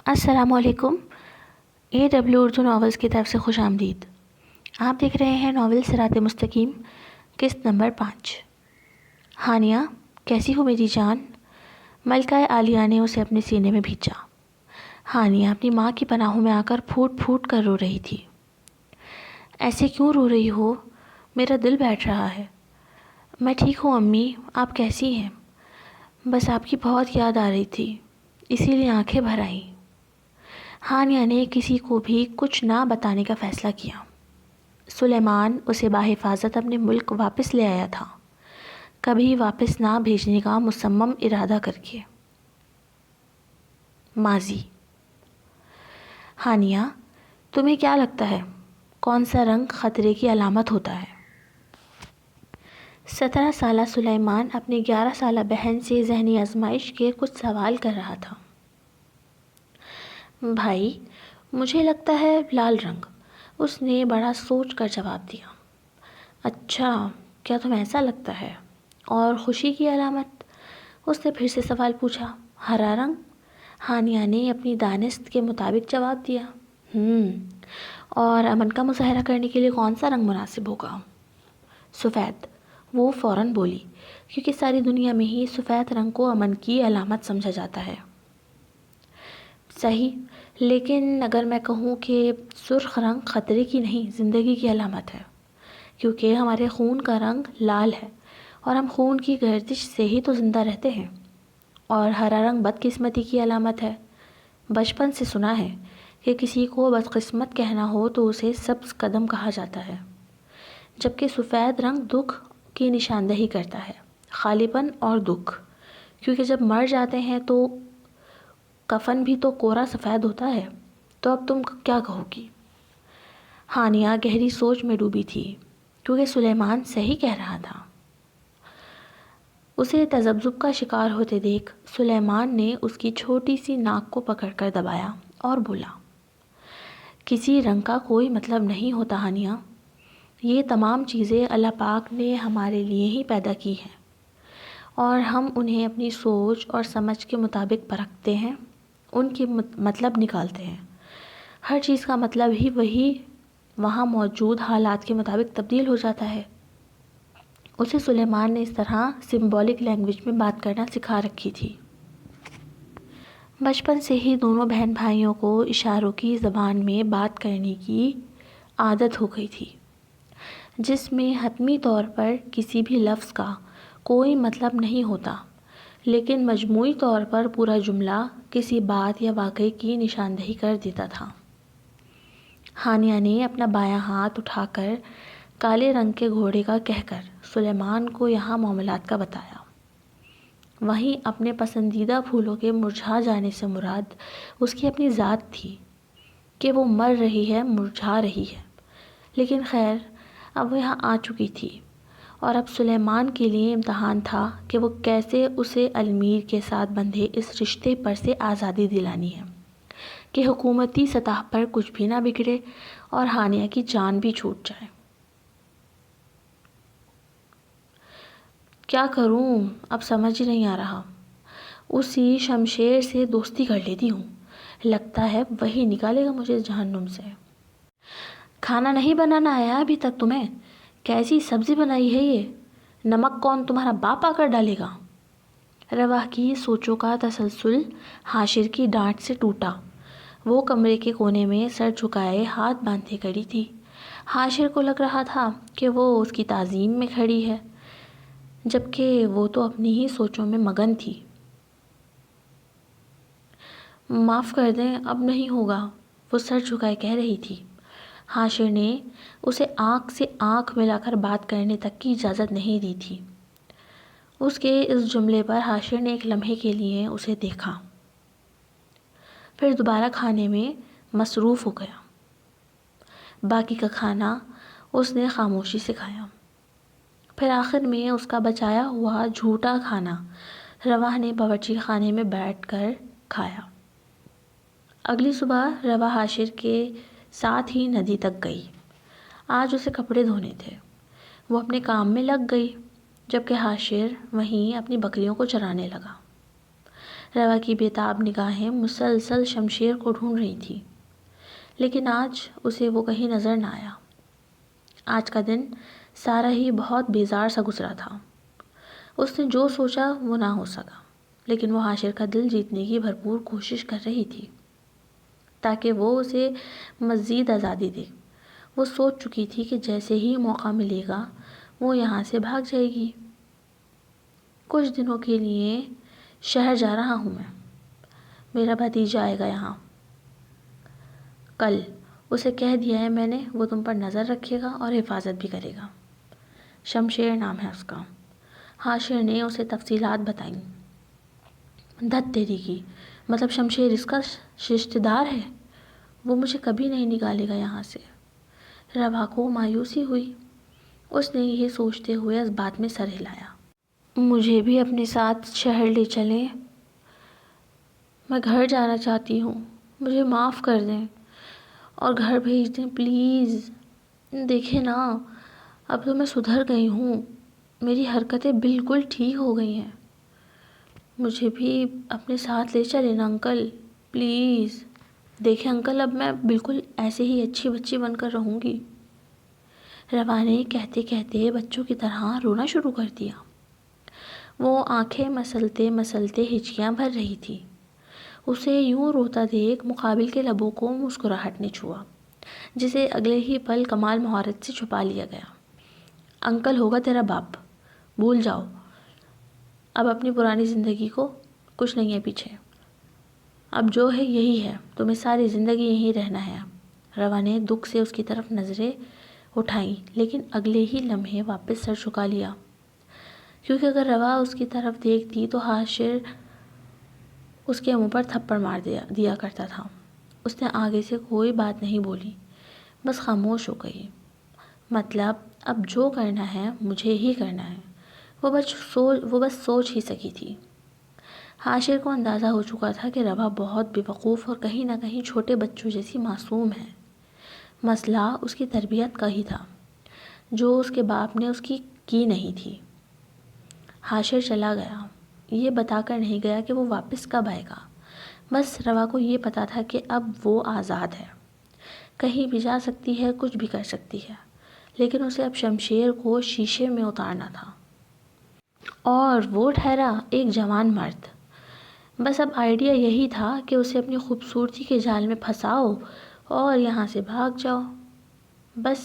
السلام علیکم. اردو ناولز کی طرف سے خوش آمدید. آپ دیکھ رہے ہیں ناول صراط مستقیم قسط نمبر 5. ہانیہ کیسی ہو میری جان؟ ملکہ عالیہ نے اسے اپنے سینے میں بھیجا. ہانیہ اپنی ماں کی پناہوں میں آ کر پھوٹ پھوٹ کر رو رہی تھی. ایسے کیوں رو رہی ہو؟ میرا دل بیٹھ رہا ہے. میں ٹھیک ہوں امی، آپ کیسی ہیں؟ بس آپ کی بہت یاد آ رہی تھی، اسی لیے آنکھیں بھر آئیں. ہانیہ نے کسی کو بھی کچھ نہ بتانے کا فیصلہ کیا. سلیمان اسے بحفاظت اپنے ملک واپس لے آیا تھا، کبھی واپس نہ بھیجنے کا مصمم ارادہ کر کے. ماضی. ہانیہ تمہیں کیا لگتا ہے کون سا رنگ خطرے کی علامت ہوتا ہے؟ 17 سالہ سلیمان اپنی 11 سالہ بہن سے ذہنی آزمائش کے کچھ سوال کر رہا تھا. بھائی مجھے لگتا ہے لال رنگ، اس نے بڑا سوچ کر جواب دیا. اچھا، کیا تمہیں ایسا لگتا ہے؟ اور خوشی کی علامت؟ اس نے پھر سے سوال پوچھا. ہرا رنگ؟ ہانیہ نے اپنی دانست کے مطابق جواب دیا. اور امن کا مظاہرہ کرنے کے لیے کون سا رنگ مناسب ہوگا؟ سفید، وہ فوراً بولی، کیونکہ ساری دنیا میں ہی سفید رنگ کو امن کی علامت سمجھا جاتا ہے. صحیح، لیکن اگر میں کہوں کہ سرخ رنگ خطرے کی نہیں زندگی کی علامت ہے، کیونکہ ہمارے خون کا رنگ لال ہے اور ہم خون کی گردش سے ہی تو زندہ رہتے ہیں. اور ہرا رنگ بدقسمتی کی علامت ہے. بچپن سے سنا ہے کہ کسی کو بدقسمت کہنا ہو تو اسے سبز قدم کہا جاتا ہے، جبکہ سفید رنگ دکھ کی نشاندہی کرتا ہے، خالی پن اور دکھ، کیونکہ جب مر جاتے ہیں تو کفن بھی تو کوڑا سفید ہوتا ہے. تو اب تم کیا کہو گی؟ ہانیہ گہری سوچ میں ڈوبی تھی، کیونکہ سلیمان صحیح کہہ رہا تھا. اسے تذبذب کا شکار ہوتے دیکھ سلیمان نے اس کی چھوٹی سی ناک کو پکڑ کر دبایا اور بولا. کسی رنگ کا کوئی مطلب نہیں ہوتا ہانیہ، یہ تمام چیزیں اللہ پاک نے ہمارے لیے ہی پیدا کی ہیں، اور ہم انہیں اپنی سوچ اور سمجھ کے مطابق پرکھتے ہیں، ان کے مطلب نکالتے ہیں. ہر چیز کا مطلب ہی وہی وہاں موجود حالات کے مطابق تبدیل ہو جاتا ہے. اسے سلیمان نے اس طرح سمبولک لینگویج میں بات کرنا سکھا رکھی تھی. بچپن سے ہی دونوں بہن بھائیوں کو اشاروں کی زبان میں بات کرنے کی عادت ہو گئی تھی، جس میں حتمی طور پر کسی بھی لفظ کا کوئی مطلب نہیں ہوتا، لیکن مجموعی طور پر پورا جملہ کسی بات یا واقعے کی نشاندہی کر دیتا تھا. ہانیہ نے اپنا بایاں ہاتھ اٹھا کر کالے رنگ کے گھوڑے کا کہہ کر سلیمان کو یہاں معاملات کا بتایا. وہیں اپنے پسندیدہ پھولوں کے مرجھا جانے سے مراد اس کی اپنی ذات تھی کہ وہ مر رہی ہے، مرجھا رہی ہے. لیکن خیر، اب وہ یہاں آ چکی تھی، اور اب سلیمان کے لیے امتحان تھا کہ وہ کیسے اسے المیر کے ساتھ بندھے اس رشتے پر سے آزادی دلانی ہے کہ حکومتی سطح پر کچھ بھی نہ بگڑے اور ہانیہ کی جان بھی چھوٹ جائے. کیا کروں اب سمجھ نہیں آ رہا. اسی شمشیر سے دوستی کر لیتی ہوں، لگتا ہے وہی نکالے گا مجھے جہنم سے. کھانا نہیں بنانا آیا ابھی تک تمہیں؟ کیسی سبزی بنائی ہے یہ؟ نمک کون تمہارا باپ آ کر ڈالے گا؟ رواح کی سوچوں کا تسلسل حاشر کی ڈانٹ سے ٹوٹا. وہ کمرے کے کونے میں سر جھکائے ہاتھ باندھے کھڑی تھی. حاشر کو لگ رہا تھا کہ وہ اس کی تعظیم میں کھڑی ہے، جبکہ وہ تو اپنی ہی سوچوں میں مگن تھی. معاف کر دیں، اب نہیں ہوگا، وہ سر جھکائے کہہ رہی تھی. حاشر نے اسے آنکھ سے آنکھ ملا کر بات کرنے تک کی اجازت نہیں دی تھی. اس کے اس جملے پر حاشر نے ایک لمحے کے لیے اسے دیکھا، پھر دوبارہ کھانے میں مصروف ہو گیا. باقی کا کھانا اس نے خاموشی سے کھایا. پھر آخر میں اس کا بچایا ہوا جھوٹا کھانا رواح نے باورچی خانے میں بیٹھ کر کھایا. اگلی صبح رواح حاشر کے ساتھ ہی ندی تک گئی. آج اسے کپڑے دھونے تھے. وہ اپنے کام میں لگ گئی، جبکہ حاشر وہیں اپنی بکریوں کو چرانے لگا. روا کی بےتاب نگاہیں مسلسل شمشیر کو ڈھونڈ رہی تھی، لیکن آج اسے وہ کہیں نظر نہ آیا۔ آج کا دن سارا ہی بہت بیزار سا گزرا تھا۔ اس نے جو سوچا وہ نہ ہو سکا، لیکن وہ حاشر کا دل جیتنے کی بھرپور کوشش کر رہی تھی تاکہ وہ اسے مزید آزادی دے۔ وہ سوچ چکی تھی کہ جیسے ہی موقع ملے گا وہ یہاں سے بھاگ جائے گی۔ کچھ دنوں کے لیے شہر جا رہا ہوں میں، میرا بھتیجا آئے گا یہاں کل، اسے کہہ دیا ہے میں نے، وہ تم پر نظر رکھے گا اور حفاظت بھی کرے گا۔ شمشیر نام ہے اس کا۔ حاشر نے اسے تفصیلات بتائیں۔ دھت تیری کی، مطلب شمشیر اس کا رشتہ دار ہے؟ وہ مجھے کبھی نہیں نکالے گا یہاں سے۔ روا کو مایوسی ہوئی۔ اس نے یہ سوچتے ہوئے اس بات میں سر ہلایا، مجھے بھی اپنے ساتھ شہر لے چلیں، میں گھر جانا چاہتی ہوں، مجھے معاف کر دیں اور گھر بھیج دیں پلیز۔ دیکھیں نا، اب تو میں سدھر گئی ہوں، میری حرکتیں بالکل ٹھیک ہو گئی ہیں، مجھے بھی اپنے ساتھ لے چلیں نا انکل پلیز۔ دیکھیں انکل، اب میں بالکل ایسے ہی اچھی بچی بن کر رہوں گی۔ روا نے کہتے کہتے بچوں کی طرح رونا شروع کر دیا۔ وہ آنکھیں مسلتے مسلتے ہچکیاں بھر رہی تھی۔ اسے یوں روتا دیکھ مقابل کے لبوں کو مسکراہٹ نے چھوا، جسے اگلے ہی پل کمال مہارت سے چھپا لیا گیا۔ انکل ہوگا تیرا باپ، بھول جاؤ اب اپنی پرانی زندگی کو، کچھ نہیں ہے پیچھے، اب جو ہے یہی ہے، تمہیں ساری زندگی یہیں رہنا ہے۔ روا نے دکھ سے اس کی طرف نظریں اٹھائیں، لیکن اگلے ہی لمحے واپس سر جھکا لیا، کیونکہ اگر روا اس کی طرف دیکھتی تو حاشر اس کے منہ پر تھپڑ مار دیا کرتا تھا۔ اس نے آگے سے کوئی بات نہیں بولی، بس خاموش ہو گئی۔ مطلب اب جو کرنا ہے مجھے ہی کرنا ہے، وہ بس سوچ ہی سکی تھی۔ حاشر کو اندازہ ہو چکا تھا کہ روا بہت بے وقوف اور کہیں نہ کہیں چھوٹے بچوں جیسی معصوم ہے۔ مسئلہ اس کی تربیت کا ہی تھا، جو اس کے باپ نے اس کی نہیں تھی۔ حاشر چلا گیا، یہ بتا کر نہیں گیا کہ وہ واپس کب آئے گا۔ بس روا کو یہ پتا تھا کہ اب وہ آزاد ہے، کہیں بھی جا سکتی ہے، کچھ بھی کر سکتی ہے، لیکن اسے اب شمشیر کو شیشے میں اتارنا تھا، اور وہ ٹھہرا ایک جوان مرد۔ بس اب آئیڈیا یہی تھا کہ اسے اپنی خوبصورتی کے جال میں پھنساؤ اور یہاں سے بھاگ جاؤ، بس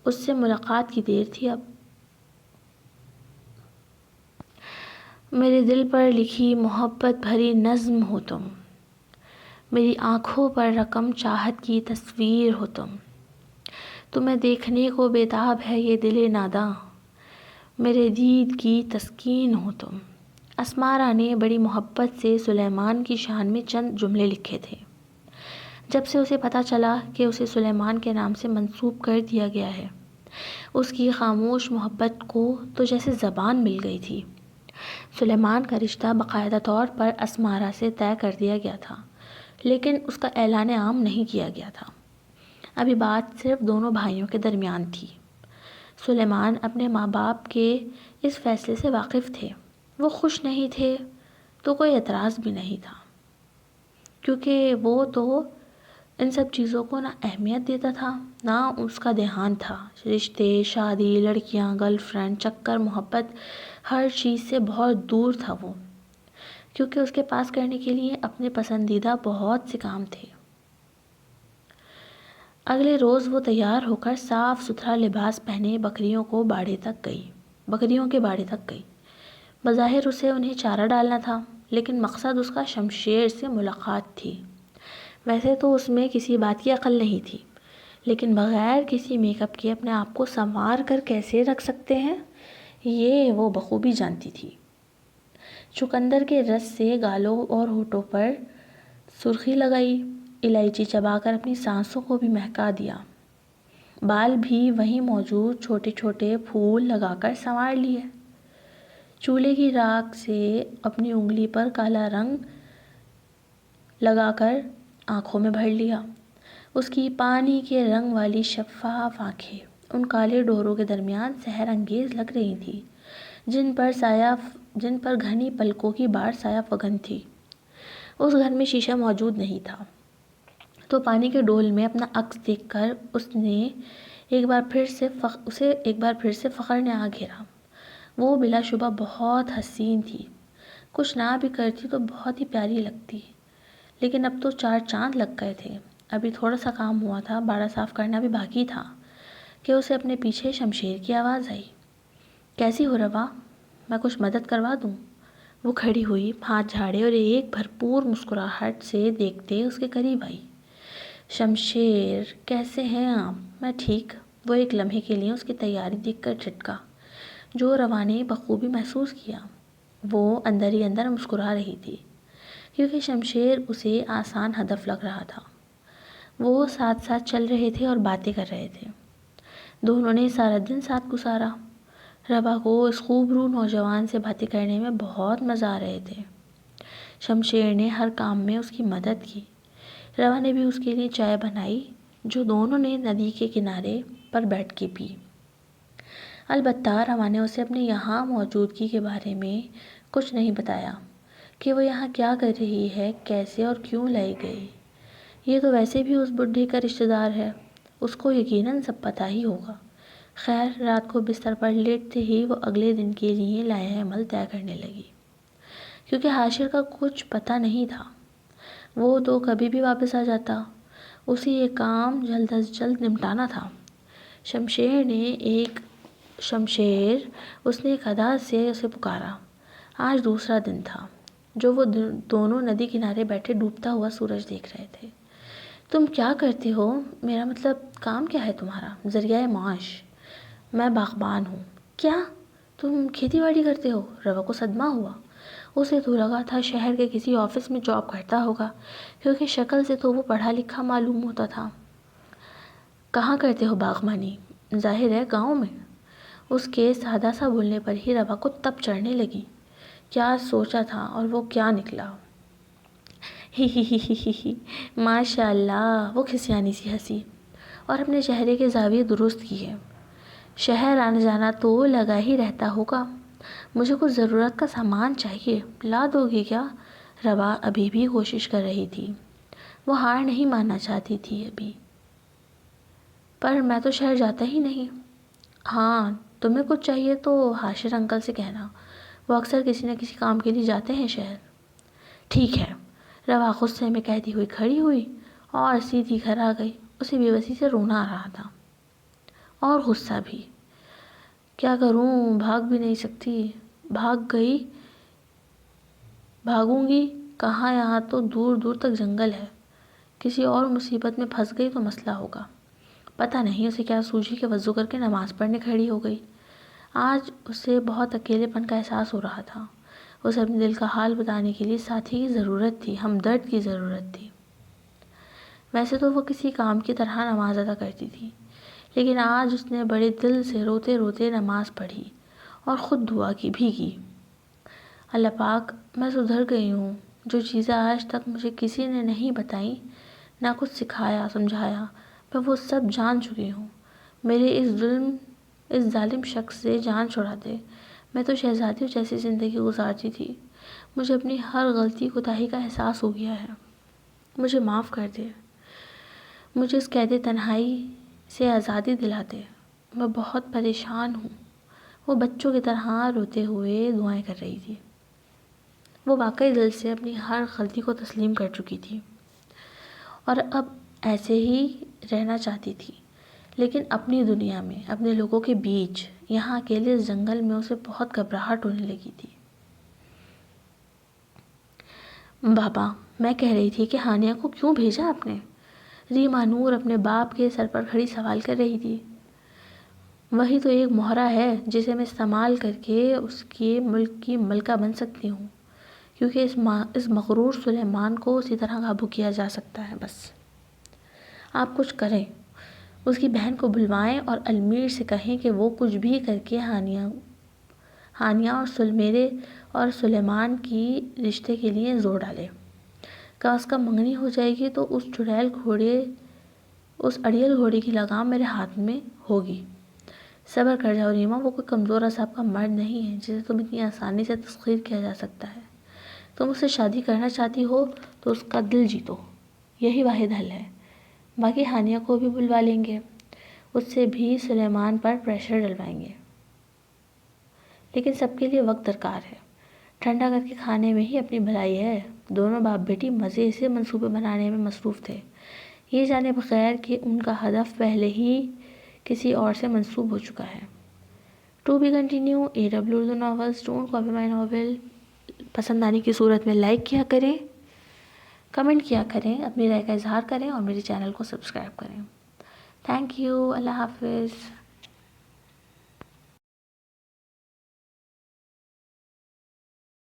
اس سے ملاقات کی دیر تھی اب۔ میرے دل پر لکھی محبت بھری نظم ہو تم، میری آنکھوں پر رقم چاہت کی تصویر ہو تم، تمہیں دیکھنے کو بےتاب ہے یہ دل ناداں، میرے دید کی تسکین ہو تم۔ اسمارا نے بڑی محبت سے سلیمان کی شان میں چند جملے لکھے تھے۔ جب سے اسے پتہ چلا کہ اسے سلیمان کے نام سے منسوب کر دیا گیا ہے، اس کی خاموش محبت کو تو جیسے زبان مل گئی تھی۔ سلیمان کا رشتہ باقاعدہ طور پر اسمارا سے طے کر دیا گیا تھا، لیکن اس کا اعلان عام نہیں کیا گیا تھا۔ ابھی بات صرف دونوں بھائیوں کے درمیان تھی۔ سلیمان اپنے ماں باپ کے اس فیصلے سے واقف تھے، وہ خوش نہیں تھے تو کوئی اعتراض بھی نہیں تھا، کیونکہ وہ تو ان سب چیزوں کو نہ اہمیت دیتا تھا نہ اس کا دھیان تھا۔ رشتے، شادی، لڑکیاں، گرل فرینڈ، چکر، محبت، ہر چیز سے بہت دور تھا وہ، کیونکہ اس کے پاس کرنے کے لیے اپنے پسندیدہ بہت سے کام تھے۔ اگلے روز وہ تیار ہو کر صاف ستھرا لباس پہنے بکریوں کے باڑے تک گئی۔ بظاہر اسے انہیں چارہ ڈالنا تھا، لیکن مقصد اس کا شمشیر سے ملاقات تھی۔ ویسے تو اس میں کسی بات کی عقل نہیں تھی، لیکن بغیر کسی میک اپ کے اپنے آپ کو سنوار کر کیسے رکھ سکتے ہیں یہ وہ بخوبی جانتی تھی۔ چقندر کے رس سے گالوں اور ہونٹوں پر سرخی لگائی، الائچی چبا کر اپنی سانسوں کو بھی مہکا دیا، بال بھی وہیں موجود چھوٹے چھوٹے پھول لگا کر سنوار لیے، چولہے کی راکھ سے اپنی انگلی پر کالا رنگ لگا کر آنکھوں میں بھر لیا۔ اس کی پانی کے رنگ والی شفاف آنکھیں ان کالے ڈوروں کے درمیان سحر انگیز لگ رہی تھی، جن پر گھنی پلکوں کی بار سایہ فگن تھی۔ اس گھر میں شیشہ موجود نہیں تھا، تو پانی کے ڈول میں اپنا عکس دیکھ کر اسے ایک بار پھر سے فخر نے آ گھیرا۔ وہ بلا شبہ بہت حسین تھی، کچھ نہ بھی کرتی تو بہت ہی پیاری لگتی، لیکن اب تو 4 چاند لگ گئے تھے۔ ابھی تھوڑا سا کام ہوا تھا، باڑا صاف کرنا بھی باقی تھا کہ اسے اپنے پیچھے شمشیر کی آواز آئی۔ کیسی ہو روا؟ میں کچھ مدد کروا دوں؟ وہ کھڑی ہوئی، ہاتھ جھاڑے اور ایک بھرپور مسکراہٹ سے دیکھتے اس کے قریب آئی۔ شمشیر، کیسے ہیں آپ؟ میں ٹھیک۔ وہ ایک لمحے کے لیے اس کی تیاری دیکھ کر جھٹکا، جو روا نے بخوبی محسوس کیا۔ وہ اندر ہی اندر مسکرا رہی تھی، کیونکہ شمشیر اسے آسان ہدف لگ رہا تھا۔ وہ ساتھ ساتھ چل رہے تھے اور باتیں کر رہے تھے۔ دونوں نے سارا دن ساتھ گزارا۔ روا کو اس خوبرو نوجوان سے باتیں کرنے میں بہت مزہ آ رہے تھے۔ شمشیر نے ہر کام میں اس کی مدد کی۔ روا نے بھی اس کے لیے چائے بنائی، جو دونوں نے ندی کے کنارے پر بیٹھ کے پی۔ البتہ روا نے اسے اپنے یہاں موجودگی کے بارے میں کچھ نہیں بتایا کہ وہ یہاں کیا کر رہی ہے، کیسے اور کیوں لائی گئی۔ یہ تو ویسے بھی اس بڈھے کا رشتہ دار ہے، اس کو یقیناً سب پتہ ہی ہوگا۔ خیر، رات کو بستر پر لیٹتے ہی وہ اگلے دن کے لیے لائحہ عمل طے کرنے لگی، کیونکہ حاشر کا کچھ پتہ نہیں تھا، وہ تو کبھی بھی واپس آ جاتا۔ اسے یہ کام جلد از جلد نمٹانا تھا۔ اس نے ایک ادا سے اسے پکارا۔ آج دوسرا دن تھا جو وہ دونوں ندی کنارے بیٹھے ڈوبتا ہوا سورج دیکھ رہے تھے۔ تم کیا کرتے ہو؟ میرا مطلب کام کیا ہے تمہارا؟ ذریعہ معاش؟ میں باغبان ہوں۔ کیا تم کھیتی باڑی کرتے ہو؟ روا کو صدمہ ہوا۔ اسے تو لگا تھا شہر کے کسی آفس میں جاب کرتا ہوگا، کیونکہ شکل سے تو وہ پڑھا لکھا معلوم ہوتا تھا۔ کہاں کرتے ہو باغبانی؟ ظاہر ہے گاؤں میں۔ اس کے سادہ سا بولنے پر ہی روا کو تپ چڑھنے لگی۔ کیا سوچا تھا اور وہ کیا نکلا؟ ہی ہی ہی ہی ہی ہی، ماشاء اللہ، وہ کھسیانی سی ہنسی اور اپنے چہرے کے زاویے درست کیے۔ شہر آنا جانا تو لگا ہی رہتا ہوگا۔ مجھے کچھ ضرورت کا سامان چاہیے، لا دو گی کیا؟ روا ابھی بھی کوشش کر رہی تھی، وہ ہار نہیں ماننا چاہتی تھی ابھی۔ پر میں تو شہر جاتا ہی نہیں۔ ہاں، تمہیں کچھ چاہیے تو حاشر انکل سے کہنا، وہ اکثر کسی نہ کسی کام کے لیے جاتے ہیں شہر۔ ٹھیک ہے، روا غصے میں کہتی ہوئی کھڑی ہوئی اور سیدھی گھر آ گئی۔ اسے بے بسی سے رونا آ رہا تھا اور غصہ بھی۔ کیا کروں، بھاگ بھی نہیں سکتی۔ بھاگوں گی کہاں؟ یہاں تو دور دور تک جنگل ہے، کسی اور مصیبت میں پھنس گئی تو مسئلہ ہوگا۔ پتہ نہیں اسے کیا سوجی کہ وضو کر کے نماز پڑھنے کھڑی ہو گئی۔ آج اسے بہت اکیلے پن کا احساس ہو رہا تھا۔ اسے اپنے دل کا حال بتانے کے لیے ساتھی کی ضرورت تھی، ہمدرد کی ضرورت تھی۔ ویسے تو وہ کسی کام کی طرح نماز ادا کرتی تھی، لیکن آج اس نے بڑے دل سے روتے روتے نماز پڑھی اور خود دعا بھی کی۔ اللہ پاک، میں سدھر گئی ہوں۔ جو چیزیں آج تک مجھے کسی نے نہیں بتائیں، نہ کچھ سکھایا سمجھایا، میں وہ سب جان چکی ہوں۔ میرے اس ظالم شخص سے جان چھڑا دے۔ میں تو شہزادیوں جیسی زندگی گزارتی تھی، مجھے اپنی ہر غلطی کوتاہی کا احساس ہو گیا ہے۔ مجھے معاف کر دے، مجھے اس قید تنہائی سے آزادی دلا دے، میں بہت پریشان ہوں۔ وہ بچوں کی طرح روتے ہوئے دعائیں کر رہی تھی۔ وہ واقعی دل سے اپنی ہر غلطی کو تسلیم کر چکی تھی اور اب ایسے ہی رہنا چاہتی تھی، لیکن اپنی دنیا میں، اپنے لوگوں کے بیچ، یہاں اکیلے اس جنگل میں اسے بہت گھبراہٹ ہونے لگی تھی۔ بابا، میں کہہ رہی تھی کہ ہانیہ کو کیوں بھیجا آپ نے؟ ریما نور اپنے باپ کے سر پر کھڑی سوال کر رہی تھی۔ وہی تو ایک مہرہ ہے جسے میں استعمال کر کے اس کے ملک کی ملکہ بن سکتی ہوں، کیونکہ اس مغرور سلیمان کو اسی طرح قابو کیا جا سکتا ہے۔ بس آپ کچھ کریں، اس کی بہن کو بلوائیں اور المیر سے کہیں کہ وہ کچھ بھی کر کے ہانیہ اور سلیمان کی رشتے کے لیے زور ڈالے۔ کم از کم منگنی ہو جائے گی تو اس اڑیل گھوڑے کی لگام میرے ہاتھ میں ہوگی۔ صبر کر جاؤ ریما، وہ کوئی کمزور اعصاب کا مرد نہیں ہے جسے تم اتنی آسانی سے تسخیر کیا جا سکتا ہے۔ تم اس سے شادی کرنا چاہتی ہو تو اس کا دل جیتو، یہی واحد حل ہے۔ باقی ہانیہ کو بھی بلوا لیں گے، اس سے بھی سلیمان پر پریشر ڈلوائیں گے، لیکن سب کے لیے وقت درکار ہے۔ ٹھنڈا کر کے کھانے میں ہی اپنی بھلائی ہے۔ دونوں باپ بیٹی مزے سے منصوبے بنانے میں مصروف تھے، یہ جانے بغیر کہ ان کا ہدف پہلے ہی کسی اور سے منسوب ہو چکا ہے۔ To be continue AW Urdu novels, don't copy my novel. پسند آنے کی صورت میں لائک کیا کریں، کمنٹ کیا کریں، اپنی رائے کا اظہار کریں اور میرے چینل کو سبسکرائب کریں۔ تھینک یو، اللہ حافظ۔